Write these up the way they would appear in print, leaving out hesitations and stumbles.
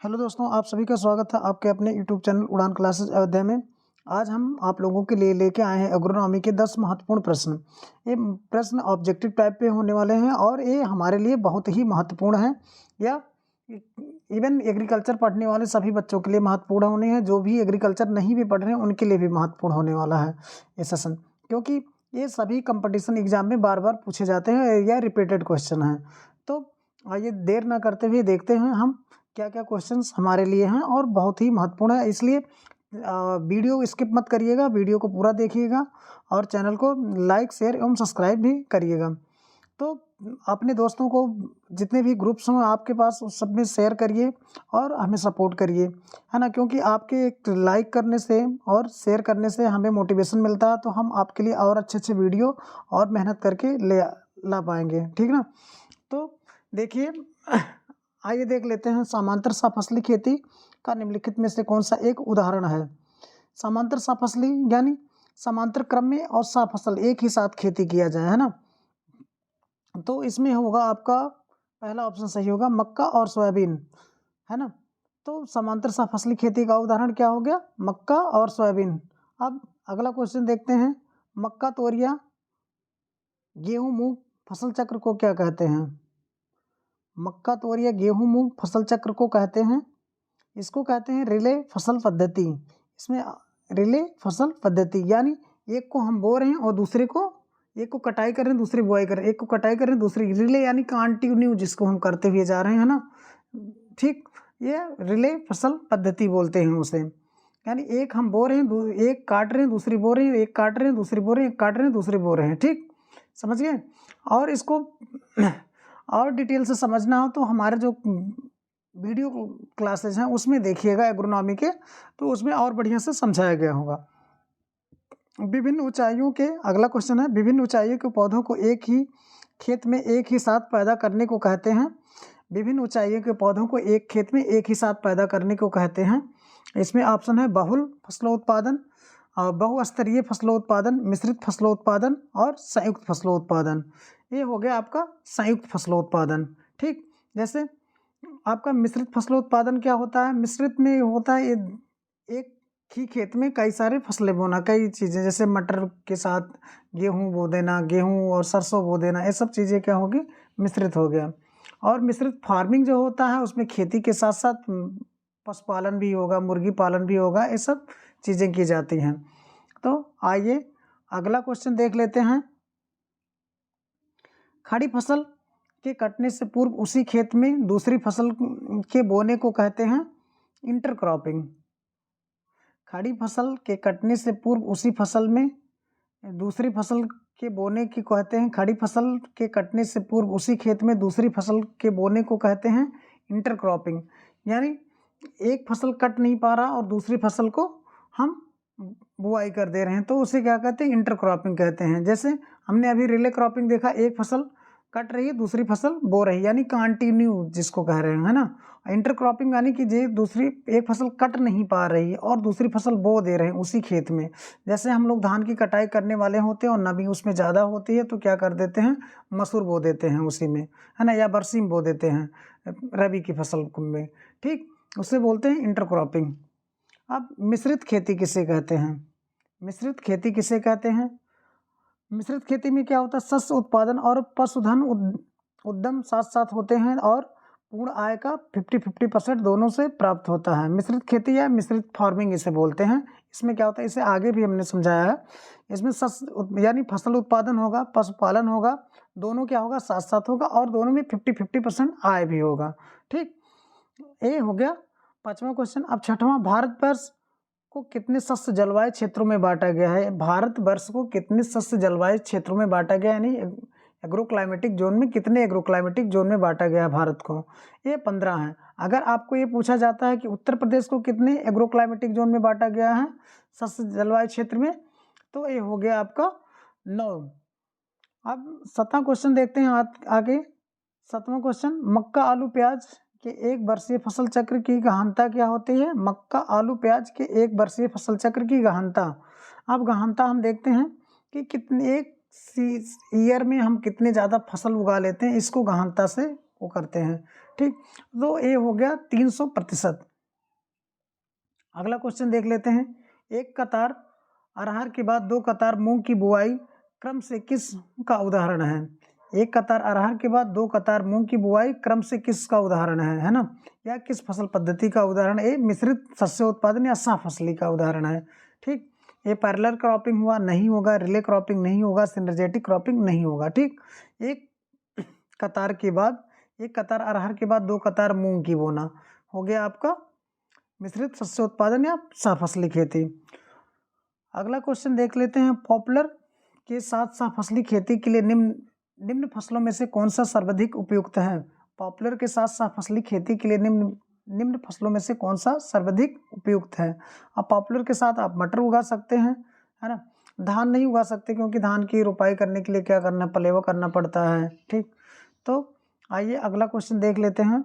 Hello दोस्तों, आप सभी का स्वागत है आपके अपने यूट्यूब चैनल उड़ान क्लासेस अयोध्या में। आज हम आप लोगों के लिए लेके आए हैं एग्रोनॉमी के 10 महत्वपूर्ण प्रश्न। ये प्रश्न ऑब्जेक्टिव टाइप पे होने वाले हैं और ये हमारे लिए बहुत ही महत्वपूर्ण हैं, या इवन एग्रीकल्चर पढ़ने वाले सभी बच्चों के लिए महत्वपूर्ण होने हैं। जो भी एग्रीकल्चर नहीं भी पढ़ रहे हैं उनके लिए भी महत्वपूर्ण होने वाला है ये सेशन, क्योंकि ये सभी कंपटीशन एग्जाम में बार बार पूछे जाते हैं या रिपीटेड क्वेश्चन हैं। तो आइए देर ना करते हुए देखते हैं हम क्या क्या क्वेश्चंस हमारे लिए हैं और बहुत ही महत्वपूर्ण है। इसलिए वीडियो स्किप मत करिएगा, वीडियो को पूरा देखिएगा और चैनल को लाइक शेयर एवं सब्सक्राइब भी करिएगा। तो अपने दोस्तों को जितने भी ग्रुप्स हों आपके पास उस सब में शेयर करिए और हमें सपोर्ट करिए, है ना, क्योंकि आपके एक लाइक करने से और शेयर करने से हमें मोटिवेशन मिलता है, तो हम आपके लिए और अच्छे अच्छे वीडियो और मेहनत करके ला पाएंगे, ठीक ना। तो देखिए, आइए देख लेते हैं समांतर सफसली खेती का निम्नलिखित में से कौन सा एक उदाहरण है। समांतर सफसली यानी समांतर क्रम में और सफसल एक ही साथ खेती किया जाए, है ना। तो इसमें होगा आपका पहला ऑप्शन सही होगा, मक्का और सोयाबीन, है ना। तो समांतर सफसली खेती का उदाहरण क्या हो गया, मक्का और सोयाबीन। अब अगला क्वेश्चन देखते हैं, मक्का, तोरिया, गेहूं, मूंग फसल चक्र को क्या कहते हैं। मक्का, तोरिया, गेहूं, मूंग फसल चक्र को कहते हैं, इसको कहते हैं रिले फसल पद्धति। इसमें रिले फसल पद्धति यानी एक को हम बो रहे हैं और दूसरे को, एक को कटाई कर रहे हैं दूसरी बुआई कर रहे हैं, एक को कटाई कर रहे हैं दूसरी, रिले यानी कंटिन्यू जिसको हम करते हुए जा रहे हैं, है ना। ठीक, ये रिले फसल पद्धति बोलते हैं उसे। यानी एक हम बो रहे हैं, एक काट रहे हैं दूसरी बो रहे हैं, एक काट रहे हैं दूसरी बो रहे हैं, एक काट रहे हैं दूसरी बो रहे हैं, ठीक, समझ गए। और इसको और डिटेल से समझना हो तो हमारे जो वीडियो क्लासेज हैं उसमें देखिएगा एग्रोनॉमी के, तो उसमें और बढ़िया से समझाया गया होगा। विभिन्न ऊंचाइयों के, अगला क्वेश्चन है, विभिन्न ऊंचाइयों के पौधों को एक ही खेत में एक ही साथ पैदा करने को कहते हैं। विभिन्न ऊंचाइयों के पौधों को एक खेत में एक ही साथ पैदा करने को कहते हैं। इसमें ऑप्शन है बहुल फसलोत्पादन, बहुस्तरीय फसलोत्पादन, मिश्रित फसलोत्पादन और संयुक्त फसलोत्पादन। ये हो गया आपका संयुक्त फसलोत्पादन, ठीक। जैसे आपका मिश्रित फसलोत्पादन क्या होता है, मिश्रित में होता है एक ही खेत में कई सारे फसलें बोना, कई चीज़ें, जैसे मटर के साथ गेहूं बो देना, गेहूं और सरसों बो देना, ये सब चीज़ें क्या होगी, मिश्रित हो गया। और मिश्रित फार्मिंग जो होता है उसमें खेती के साथ साथ पशुपालन भी होगा, मुर्गी पालन भी होगा, ये सब चीज़ें की जाती हैं। तो आइए अगला क्वेश्चन देख लेते हैं, खड़ी फसल के कटने से पूर्व उसी खेत में दूसरी फसल के बोने को कहते हैं इंटरक्रॉपिंग। खड़ी फसल के कटने से पूर्व उसी फसल में दूसरी फसल के बोने की कहते हैं, खड़ी फसल के कटने से पूर्व उसी खेत में दूसरी फसल के बोने को कहते हैं इंटरक्रॉपिंग। यानी एक फसल कट नहीं पा रहा और दूसरी फसल को हम बुआई कर दे रहे हैं, तो उसे क्या कहते हैं, इंटरक्रॉपिंग कहते हैं। जैसे हमने अभी रिले क्रॉपिंग देखा, एक फसल कट रही है दूसरी फसल बो रही है, यानी कंटिन्यू जिसको कह रहे हैं, है ना। इंटरक्रॉपिंग यानी कि जे दूसरी एक फसल कट नहीं पा रही है और दूसरी फसल बो दे रहे हैं उसी खेत में। जैसे हम लोग धान की कटाई करने वाले होते हैं और नमी उसमें ज़्यादा होती है तो क्या कर देते हैं, मसूर बो देते हैं उसी में, है ना, या बरसीम बो देते हैं रबी की फसल में, ठीक, उसे बोलते हैं इंटरक्रॉपिंग। अब मिश्रित खेती किसे कहते हैं, मिश्रित खेती किसे कहते हैं। मिश्रित खेती में क्या होता है, शस्य उत्पादन और पशुधन उद्यम साथ साथ होते हैं और पूर्ण आय का 50-50% दोनों से प्राप्त होता है। मिश्रित खेती या मिश्रित फार्मिंग इसे बोलते हैं। इसमें क्या होता है, इसे आगे भी हमने समझाया है। इसमें शस्य यानी फसल उत्पादन होगा, पशुपालन होगा, दोनों क्या होगा, साथ साथ होगा और दोनों में 50-50% आय भी होगा, ठीक। ये हो गया पांचवा क्वेश्चन। अब छठवां, भारतवर्ष को कितने शस्य जलवायु क्षेत्रों में बांटा गया है। भारतवर्ष को कितने शस्य जलवायु क्षेत्रों में बांटा गया है, यानी एग्रो क्लाइमेटिक जोन में, कितने एग्रो क्लाइमेटिक जोन में बांटा गया है भारत को, ये 15 है। अगर आपको ये पूछा जाता है कि उत्तर प्रदेश को कितने एग्रो क्लाइमेटिक जोन में बांटा गया है शस्य जलवायु क्षेत्र में, तो ये हो गया आपका 9। अब 7वां क्वेश्चन देखते हैं आगे। 7वां क्वेश्चन, मक्का, आलू, प्याज के एक वर्षीय फसल चक्र की गहनता क्या होती है। मक्का, आलू, प्याज के एक वर्षीय फसल चक्र की गहनता। अब गहनता हम देखते हैं कि कितने एक ईयर में हम कितने ज़्यादा फसल उगा लेते हैं, इसको गहनता से वो करते हैं, ठीक, तो ये हो गया 300%। अगला क्वेश्चन देख लेते हैं। एक कतार अरहर के बाद 2 कतार मूंग की बुआई क्रम से किस का उदाहरण है? एक कतार अरहर के बाद 2 कतार मूंग की बुआई क्रम से किसका उदाहरण है ना? या किस फसल पद्धति का उदाहरण है? ये मिश्रित शस्य उत्पादन या सहफसली का उदाहरण है। ठीक, ये पैरेलल क्रॉपिंग हुआ, नहीं होगा, रिले क्रॉपिंग नहीं होगा, सिनर्जेटिक क्रॉपिंग नहीं होगा। ठीक, एक कतार के बाद, एक कतार अरहर के बाद 2 कतार मूंग की बोना हो गया आपका मिश्रित शस्य उत्पादन या सहफसली खेती। अगला क्वेश्चन देख लेते हैं। पॉपुलर के साथ सहफसली खेती के लिए निम्न फसलों में से कौन सा सर्वाधिक उपयुक्त है? पॉपुलर के साथ सहफसली खेती के लिए निम्न फसलों में से कौन सा सर्वाधिक उपयुक्त है? अब पॉपुलर के साथ आप मटर उगा सकते हैं, है ना। धान नहीं उगा सकते क्योंकि धान की रोपाई करने के लिए क्या करना, पलेवा करना पड़ता है। ठीक, तो आइए अगला क्वेश्चन देख लेते हैं।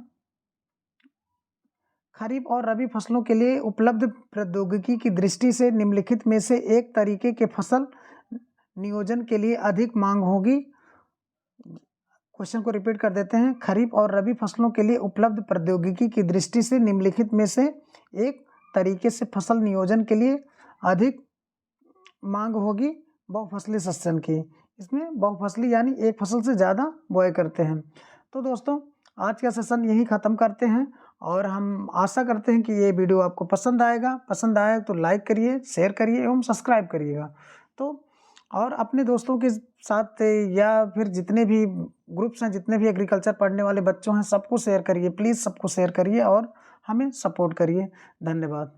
खरीफ और रबी फसलों के लिए उपलब्ध प्रौद्योगिकी की दृष्टि से निम्नलिखित में से एक तरीके के फसल नियोजन के लिए अधिक मांग होगी। क्वेश्चन को रिपीट कर देते हैं। खरीफ और रबी फसलों के लिए उपलब्ध प्रौद्योगिकी की दृष्टि से निम्नलिखित में से एक तरीके से फसल नियोजन के लिए अधिक मांग होगी बहुफसली सस्यन की। इसमें बहुफसली यानी एक फसल से ज़्यादा बुआई करते हैं। तो दोस्तों आज का सेशन यही ख़त्म करते हैं और हम आशा करते हैं कि ये वीडियो आपको पसंद आएगा। पसंद आए तो लाइक करिए, शेयर करिए एवं सब्सक्राइब करिएगा। तो और अपने दोस्तों के साथ या फिर जितने भी ग्रुप्स हैं, जितने भी एग्रीकल्चर पढ़ने वाले बच्चों हैं, सबको शेयर करिए, प्लीज़ सबको शेयर करिए और हमें सपोर्ट करिए। धन्यवाद।